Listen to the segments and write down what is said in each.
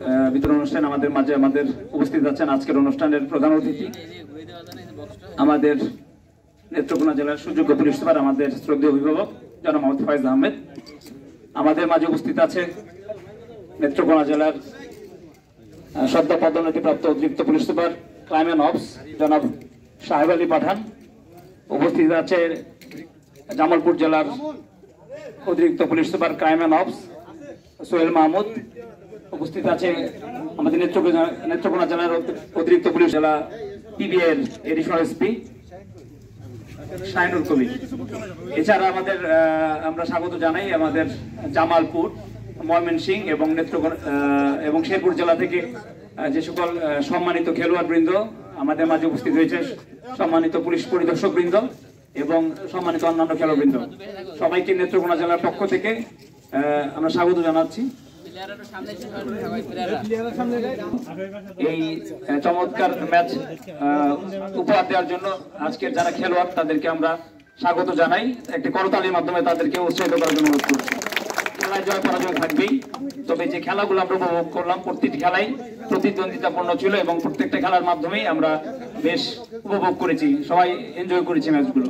বিতরণ অনুষ্ঠান আমাদের মাঝে আমাদের উপস্থিত আছেন আজকের অনুষ্ঠানের প্রধান অতিথি আমাদের নেত্রকোনা জেলার সুযোগ্য পুলিশ সুপার আমাদের শ্রদ্ধেয় অভিভাবক জনাব মোহাম্মদ ফয়েজ আহমেদ। আমাদের মাঝে উপস্থিত আছে নেত্রকোনা জেলার সদ্য পদোন্নতিপ্রাপ্ত অতিরিক্ত police super crime and ops জনাব সাহেব আলী পাঠান। উপস্থিত আছে জামালপুর জেলার অতিরিক্ত police super crime and ops Sohel Mahmud. উপস্থিত আছে আমাদের নেত্রকোনা জেলার অতিরিক্ত পুলিশ জেলা পিবিএর এডিশনাল এসপি শাহিনুর কবির। এছাড়া আমরা স্বাগত জানাই আমাদের জামালপুর, ময়মনসিংহ এবং নেত্রকোনা এবং শেরপুর জেলা থেকে যে সকল সম্মানিত খেলোয়াড় বৃন্দ আমাদের মাঝে উপস্থিত হয়েছে, সম্মানিত পুলিশ পরিদর্শক বৃন্দ এবং সম্মানিত অন্যান্য খেলোয়াড়বৃন্দ, সবাইকে নেত্রকোনা জেলার পক্ষ থেকে আমরা স্বাগত জানাচ্ছি। এই চমৎকার ম্যাচ উপহার দেওয়ার জন্য আজকের যারা খেলোয়াড় তাদেরকে আমরা স্বাগত জানাই। একটি করতালির মাধ্যমে তাদেরকে উৎসাহিত করার জন্য অনুরোধ করছি। খেলায় জয় পরাজয় থাকবেই, তবে যে খেলাগুলো আমরা উপভোগ করলাম প্রতিটি খেলাই প্রতিদ্বন্দ্বিতাপূর্ণ ছিল এবং প্রত্যেকটা খেলার মাধ্যমেই আমরা বেশ উপভোগ করেছি, সবাই এনজয় করেছি ম্যাচগুলো।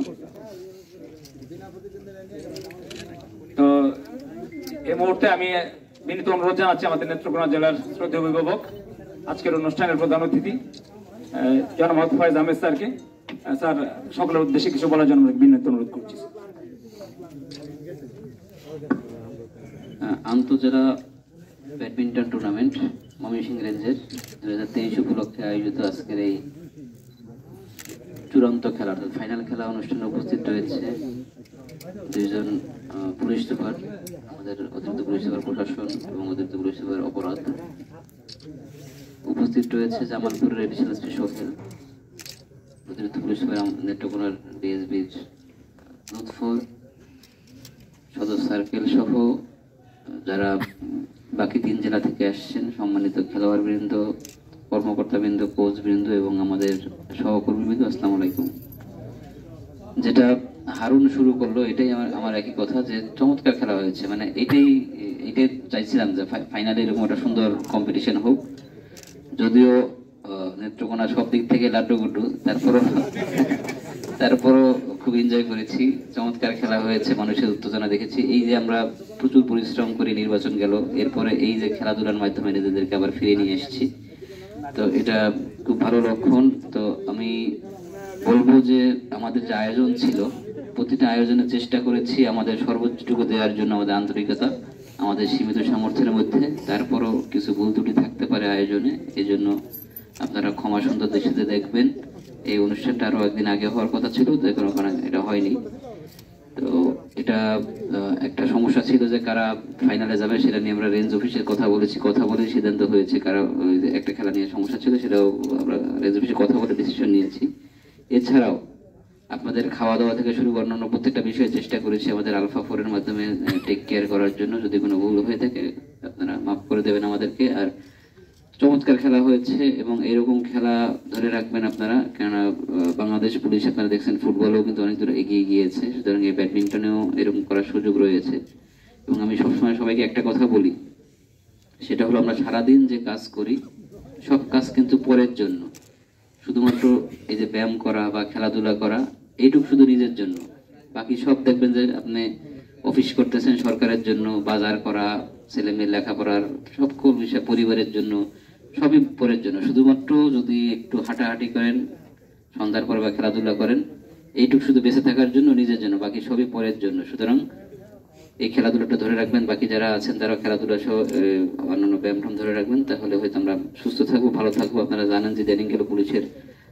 তো এই মুহূর্তে আমি বিনীত অনুরোধ জানাচ্ছি আমাদের নেত্রকোনা জেলার শ্রদ্ধেয় অভিভাবক আজকের অনুষ্ঠানের প্রধান অতিথি জনাব মোহাম্মদ ফয়েজ আহমেদ স্যারকে। স্যার, সকলের উদ্দেশ্যে কিছু বলার জন্য বিনীত অনুরোধ করছি। আন্তজেলা ব্যাডমিন্টন টুর্নামেন্ট ময়মনসিংহ রেঞ্জের 2023 উপলক্ষে আয়োজিত আজকের এই চূড়ান্ত খেলা অর্থাৎ ফাইনাল খেলা অনুষ্ঠানে উপস্থিত রয়েছে দুইজন পুলিশ সুপার, আমাদের অতিরিক্ত পুলিশ সুপার প্রশাসন এবং অতিরিক্ত পুলিশ সুপার অপরাধ। উপস্থিত রয়েছে জামালপুরের এডিশনাল এসপি সোহেল, অতিরিক্ত পুলিশ সুপার নেত্রকোনার ডিএসবির লুৎফর, সদর সার্কেল সহ যারা বাকি 3 জেলা থেকে আসছেন, সম্মানিত খেলোয়াড় বৃন্দ, কর্মকর্তা বৃন্দ, কোচ বৃন্দ এবং আমাদের সহকর্মী বৃন্দ, আসসালামু আলাইকুম। যেটা হারুন শুরু করলো এটাই আমার একই কথা যে চমৎকার খেলা হয়েছে, মানে এটাই চাইছিলাম যে ফাইনালে এরকম একটা সুন্দর কম্পিটিশন হোক। যদিও নেত্রকোনা সব দিক থেকে লাড্ডু গুড্ডু, তারপরও খুব এনজয় করেছি। চমৎকার খেলা হয়েছে, মানুষের উত্তেজনা দেখেছি। এই যে আমরা প্রচুর পরিশ্রম করে নির্বাচন গেল, এরপরে এই যে খেলাধুলার মাধ্যমে নিজেদেরকে আবার ফিরিয়ে নিয়ে এসেছি, তো এটা খুব ভালো লক্ষণ। তো আমি বলবো যে আমাদের যে আয়োজন ছিল, প্রতিটা আয়োজনের চেষ্টা করেছি আমাদের সর্বোচ্চটুকু দেওয়ার জন্য, আমাদের আন্তরিকতা, আমাদের সীমিত সামর্থ্যের মধ্যে। তারপরও কিছু ভুল ত্রুটি থাকতে পারে আয়োজনে, এই জন্য আপনারা ক্ষমা সুন্দর দৃষ্টিতে দেখবেন। এই অনুষ্ঠানটা আরো একদিন আগে হওয়ার কথা ছিল, যে কোনো কারণে এটা হয়নি। তো এটা একটা সমস্যা ছিল যে কারা ফাইনালে যাবে সেটা নিয়ে আমরা রেঞ্জ অফিসের কথা বলে সিদ্ধান্ত হয়েছে। কারা একটা খেলা নিয়ে সমস্যা ছিল, সেটাও আমরা রেঞ্জ অফিসে কথা বলে ডিসিশন নিয়েছি। এছাড়াও আপনাদের খাওয়া দাওয়া থেকে শুরু করে অন্যান্য প্রত্যেকটা বিষয়ে চেষ্টা করেছি আমাদের আলফা 4-এর মাধ্যমে টেক কেয়ার করার জন্য। যদি কোনো ভুল হয়ে থাকে আপনারা মাফ করে দেবেন আমাদেরকে। আর চমৎকার খেলা হয়েছে এবং এরকম খেলা ধরে রাখবেন আপনারা, কেননা বাংলাদেশ পুলিশ আপনারা দেখছেন ফুটবলেও কিন্তু অনেক দূর এগিয়ে গিয়েছে, সুতরাং এই ব্যাডমিন্টনেও এরকম করার সুযোগ রয়েছে। এবং আমি সবসময় সবাইকে একটা কথা বলি, সেটা হলো আমরা সারাদিন যে কাজ করি সব কাজ কিন্তু পরের জন্য। শুধুমাত্র এই যে ব্যায়াম করা বা খেলাধুলা করা এইটুকু শুধু নিজের জন্য, বাকি সব দেখবেন যে আপনি অফিস করতেছেন সরকারের জন্য, বাজার করা, ছেলে মেয়ের লেখাপড়ার সকল বিষয় পরিবারের জন্য, সবই পরের জন্য। শুধুমাত্র যদি একটু হাঁটাহাঁটি করেন সন্ধ্যার পর বা খেলাধুলা করেন, এইটুকু শুধু বেঁচে থাকার জন্য, নিজের জন্য, বাকি সবই পরের জন্য। সুতরাং এই খেলাধুলাটা ধরে রাখবেন, বাকি যারা আছেন তারা খেলাধুলা সহ অন্যান্য ব্যায়াম ধরে রাখবেন, তাহলে হয়তো আমরা সুস্থ থাকবো, ভালো থাকবো। আপনারা জানেন যে ইদানিং গেলে পুলিশের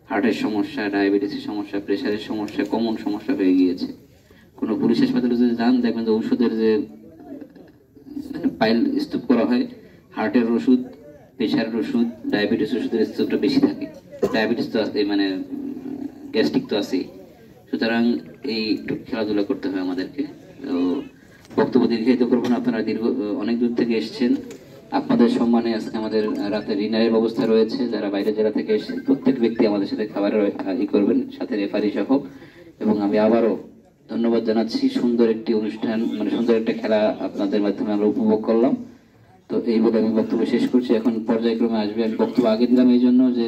হার্টের সমস্যা, ডায়াবেটিসের সমস্যা, প্রেশারের সমস্যা কমন সমস্যা হয়ে গিয়েছে। কোনো পুলিশ হাসপাতালে যদি যান দেখবেন যে ঔষধের যে পাইল স্তূপ করা হয়, হার্টের ওষুধ, প্রেশারের ওষুধ, ডায়াবেটিস ওষুধের স্তূপটা বেশি থাকে। ডায়াবেটিস তো আছে, মানে গ্যাস্ট্রিক তো আছেই। সুতরাং এই একটু খেলাধুলা করতে হবে আমাদেরকে। তো বক্তব্য দীর্ঘায়িত করবো না, আপনারা অনেক দূর থেকে এসেছেন, আপনাদের সম্মানে আজকে আমাদের রাতে ডিনারের ব্যবস্থা রয়েছে। যারা বাইরের জেলা থেকে এসেছেন প্রত্যেক ব্যক্তি আমাদের সাথে খাবারের করবেন, সাথে রেফারি সহ। এবং আমি আবারও ধন্যবাদ জানাচ্ছি, সুন্দর একটি অনুষ্ঠান, মানে সুন্দর একটা খেলা আপনাদের মাধ্যমে আমরা উপভোগ করলাম। তো এই বলে আমি বক্তব্য শেষ করছি। এখন পর্যায়ক্রমে আসবে। আমি বক্তব্য আগে দিলাম এই জন্য যে